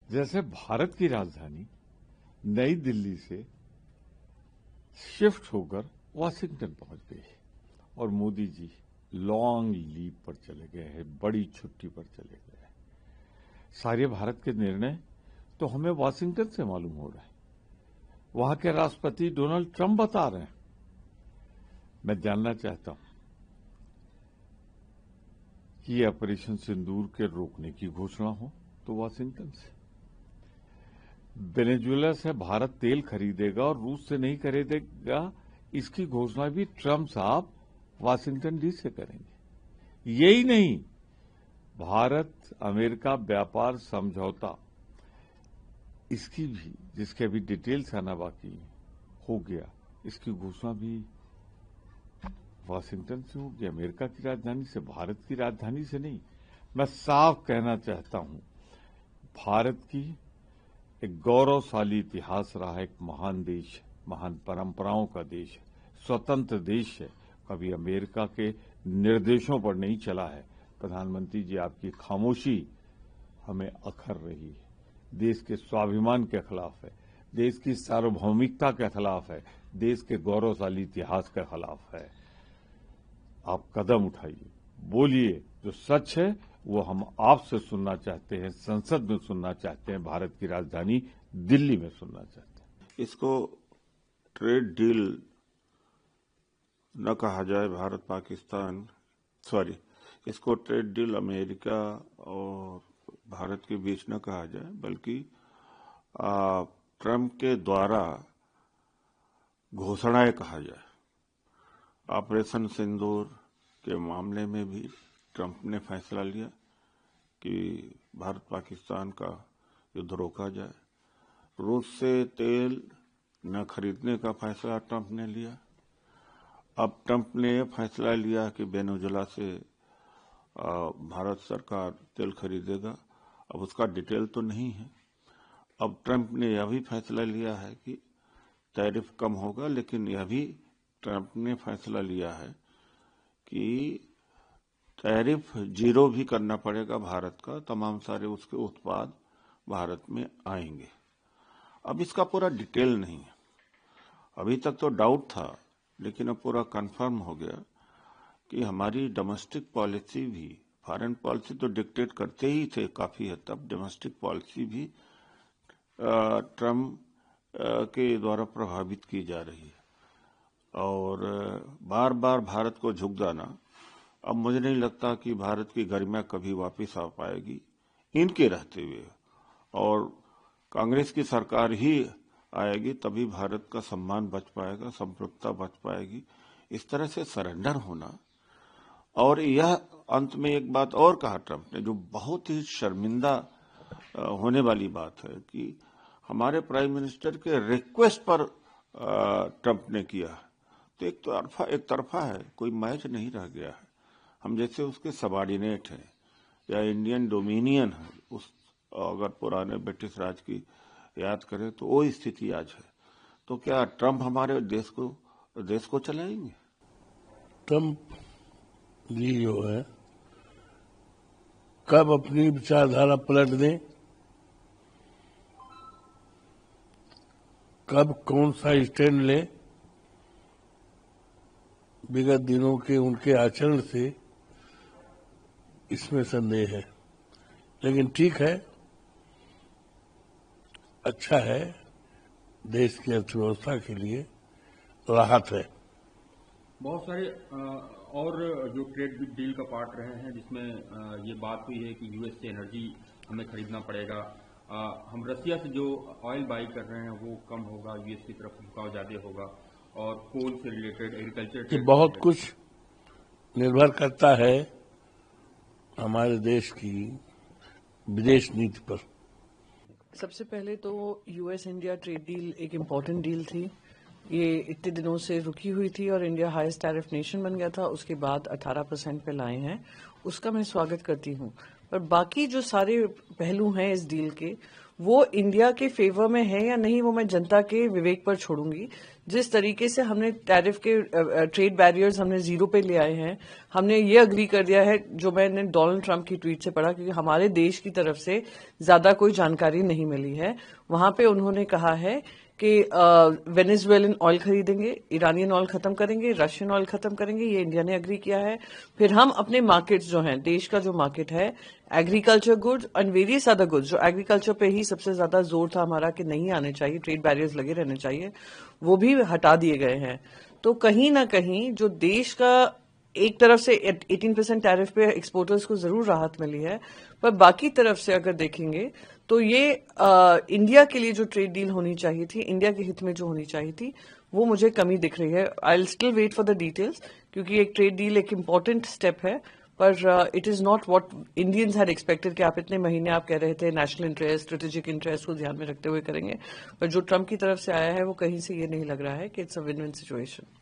जैसे भारत की राजधानी नई दिल्ली से शिफ्ट होकर वाशिंगटन पहुंच गई है और मोदी जी लॉन्ग लीव पर चले गए हैं, बड़ी छुट्टी पर चले गए हैं। सारे भारत के निर्णय तो हमें वाशिंगटन से मालूम हो रहे हैं। वहां के राष्ट्रपति डोनाल्ड ट्रंप बता रहे हैं। मैं जानना चाहता हूं कि ऑपरेशन सिंदूर के रोकने की घोषणा हो तो वाशिंगटन से, वेनेजुएला से भारत तेल खरीदेगा और रूस से नहीं खरीदेगा, इसकी घोषणा भी ट्रंप साहब वाशिंगटन डी से करेंगे। यही नहीं, भारत अमेरिका व्यापार समझौता, इसकी भी, जिसके अभी डिटेल्स आना बाकी हो गया, इसकी घोषणा भी वाशिंगटन से होगी, अमेरिका की राजधानी से, भारत की राजधानी से नहीं। मैं साफ कहना चाहता हूं, भारत की एक गौरवशाली इतिहास रहा है, एक महान देश है, महान परंपराओं का देश है, स्वतंत्र देश है, कभी अमेरिका के निर्देशों पर नहीं चला है। प्रधानमंत्री जी, आपकी खामोशी हमें अखर रही है, देश के स्वाभिमान के खिलाफ है, देश की सार्वभौमिकता के खिलाफ है, देश के गौरवशाली इतिहास के खिलाफ है। आप कदम उठाइए, बोलिए, जो सच है वो हम आपसे सुनना चाहते हैं, संसद में सुनना चाहते हैं, भारत की राजधानी दिल्ली में सुनना चाहते हैं। इसको ट्रेड डील न कहा जाए, भारत पाकिस्तान, इसको ट्रेड डील अमेरिका और भारत के बीच न कहा जाए, बल्कि ट्रंप के द्वारा घोषणाएं कहा जाए। ऑपरेशन सिंदूर के मामले में भी ट्रंप ने फैसला लिया कि भारत पाकिस्तान का युद्ध रोका जाए। रूस से तेल न खरीदने का फैसला ट्रंप ने लिया। अब ट्रंप ने फैसला लिया कि वेनेजुएला से भारत सरकार तेल खरीदेगा। अब उसका डिटेल तो नहीं है। अब ट्रंप ने यह भी फैसला लिया है कि टैरिफ कम होगा, लेकिन यह भी ट्रंप ने फैसला लिया है कि टैरिफ जीरो भी करना पड़ेगा भारत का, तमाम सारे उसके उत्पाद भारत में आएंगे। अब इसका पूरा डिटेल नहीं है, अभी तक तो डाउट था, लेकिन अब पूरा कंफर्म हो गया कि हमारी डोमेस्टिक पॉलिसी भी, फॉरेन पॉलिसी तो डिक्टेट करते ही थे काफी हद तक, डोमेस्टिक पॉलिसी भी ट्रंप के द्वारा प्रभावित की जा रही है। और बार बार भारत को झुक जाना, अब मुझे नहीं लगता कि भारत की गरिमा कभी वापस आ पाएगी इनके रहते हुए, और कांग्रेस की सरकार ही आएगी तभी भारत का सम्मान बच पाएगा, संप्रभुता बच पाएगी। इस तरह से सरेंडर होना, और यह अंत में एक बात और कहा ट्रंप ने, जो बहुत ही शर्मिंदा होने वाली बात है, कि हमारे प्राइम मिनिस्टर के रिक्वेस्ट पर ट्रंप ने किया। तो एक तरफा है, कोई मैच नहीं रह गया है। हम जैसे उसके सबॉर्डिनेट हैं या इंडियन डोमिनियन है, उस अगर पुराने ब्रिटिश राज की याद करें तो वो स्थिति आज है। तो क्या ट्रंप हमारे देश को चलाएंगे? ट्रंप जी जो है कब अपनी विचारधारा पलट दें, कब कौन सा स्टैंड ले, विगत दिनों के उनके आचरण से इसमें संदेह है। लेकिन ठीक है, अच्छा है, देश की अर्थव्यवस्था के लिए राहत है। बहुत सारे और जो ट्रेड डील का पार्ट रहे हैं, जिसमें ये बात हुई है कि यूएस से एनर्जी हमें खरीदना पड़ेगा, हम रसिया से जो ऑयल बाई कर रहे हैं वो कम होगा, यूएस की तरफ झुकाव ज्यादा होगा, और कोल से रिलेटेड एग्रीकल्चर, बहुत कुछ निर्भर करता है हमारे देश की विदेश नीति पर। सबसे पहले तो यूएस इंडिया ट्रेड डील एक इम्पोर्टेंट डील थी। ये इतने दिनों से रुकी हुई थी और इंडिया हाईएस्ट टैरिफ नेशन बन गया था। उसके बाद 18% पे लाए हैं, उसका मैं स्वागत करती हूँ। पर बाकी जो सारे पहलू हैं इस डील के वो इंडिया के फेवर में है या नहीं, वो मैं जनता के विवेक पर छोड़ूंगी। जिस तरीके से हमने टैरिफ के ट्रेड बैरियर्स हमने जीरो पे ले आए हैं, हमने ये अग्री कर दिया है, जो मैंने डोनाल्ड ट्रंप की ट्वीट से पढ़ा, क्योंकि हमारे देश की तरफ से ज्यादा कोई जानकारी नहीं मिली है। वहां पे उन्होंने कहा है कि वेनेजुएलन ऑयल खरीदेंगे, ईरानियन ऑयल खत्म करेंगे, रशियन ऑयल खत्म करेंगे, ये इंडिया ने अग्री किया है। फिर हम अपने मार्केट्स जो हैं, देश का जो मार्केट है, agriculture goods and various other goods, जो एग्रीकल्चर पे ही सबसे ज्यादा जोर था हमारा कि नहीं आने चाहिए, ट्रेड बैरियर्स लगे रहने चाहिए, वो भी हटा दिए गए हैं। तो कहीं ना कहीं जो देश का एक तरफ से 18% टैरिफ पे एक्सपोर्टर्स को जरूर राहत मिली है, पर बाकी तरफ से अगर देखेंगे तो ये इंडिया के लिए जो ट्रेड डील होनी चाहिए थी, इंडिया के हित में जो होनी चाहिए थी, वो मुझे कमी दिख रही है। I will still wait for the details, क्योंकि एक ट्रेड डील एक इम्पॉर्टेंट स्टेप है, पर it is not what Indians had expected कि आप इतने महीने आप कह रहे थे नेशनल इंटरेस्ट, स्ट्रेटेजिक इंटरेस्ट को ध्यान में रखते हुए करेंगे, पर जो ट्रंप की तरफ से आया है वो कहीं से ये नहीं लग रहा है कि it's a win win situation.